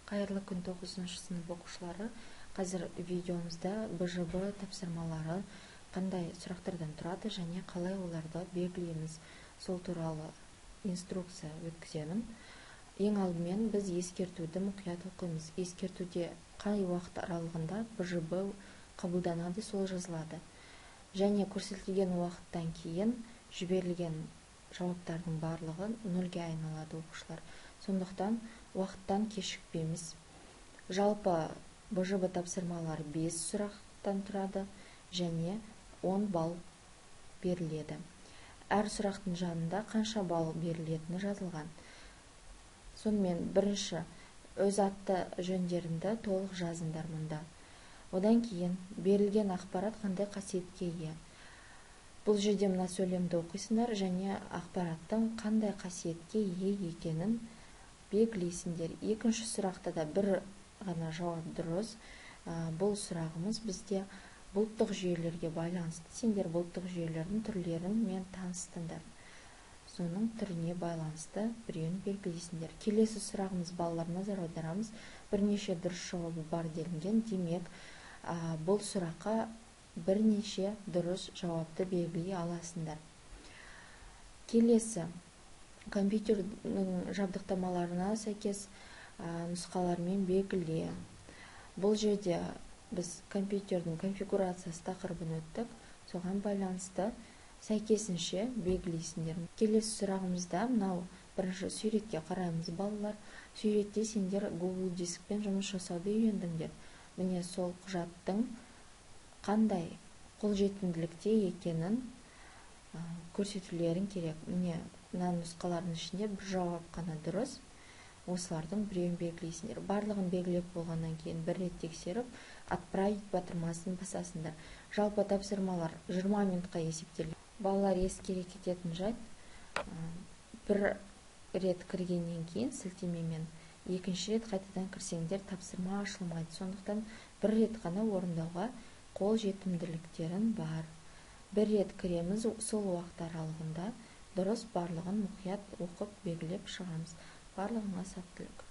Қайырлы күн 9-шы сынып оқушылары. Қазір видеомызда БЖБ тапсырмалары қандай сұрақтардан тұрады және қалай оларды белгілейміз, сол туралы инструкция өткіземін. Ең алдымен біз ескертуді мұқият оқимыз. Ескертуде қай уақыт аралығында БЖБ қабылданады, сол жазылады. Және көрсетілген уақыттан кейін жіберілген жауаптардың барлығы нөлге айналады оқушылар. Сондықтан уақыттан кешікпейміз. Жалпы БЖБ тапсырмалары 5 сұрақтан тұрады және 10 балл беріледі. Әр сұрақтың жанында қанша балл берілетіні жазылған. Сонымен бірінші өз атты жөндерінде толық жазыңдар мұнда. Одан кейін берілген ақпарат қандай қасиетке ие. Бұл жерде мына сөйлемді оқисыңдар және ақпараттың қандай қасиетке ие екенін белгілейсіңдер. Екінші сұрақта да бір ғана жауап дұрыс. Бұл сұрағымыз бізде бұлттық жүйелерге байланысты. Сендер бұлттық жүйелердің түрлерін мен таныстыңдар. Соның түріне байланысты біреуін белгілейсіңдер. Келесі сұрағымыз балалар назар аударамыз. Бірнеше дұрыс жауабы бар делінген. Демек, бұл сұраққа бірнеше дұрыс жауапты белгілей аласыңдар. Келесі компьютердің жабдықтамаларына сәйкес нұсқалармен белгіле. Бұл жерде біз компьютердің конфигурациясы тақырыбын өттік. Соған байланысты сәйкесінше белгілейсіңдер. Келесі сұрағымызда мынау бірінші суретке қараймыз балалар. Суретте сендер Google дискпен жұмыс жасауды үйрендіңдер. Міне сол құжаттың қандай қолжетімділікте екенін көрсетулерің керек. Міне мына нұсқалардың ішінде бір жауап қана дұрыс. Осылардың біреуін белгілейсіңдер. Барлығын белгілеп болғаннан кейін бір рет тексеріп, отправить батырмасын басасыңдар. Жалпы тапсырмалар 20 минутқа есептелген. Балалар ескере кететін жайт, бір рет кіргеннен кейін сілтемемен екінші рет қайтадан кірсеңдер тапсырма ашылмайды. Сондықтан бір рет қана орындауға қол жетімділіктерін бар. Бір рет кіреміз, сол уақыт аралығында дұрыс барлығын мұқият оқып белгілеп шығамыз. Барлығыңа сәттілік.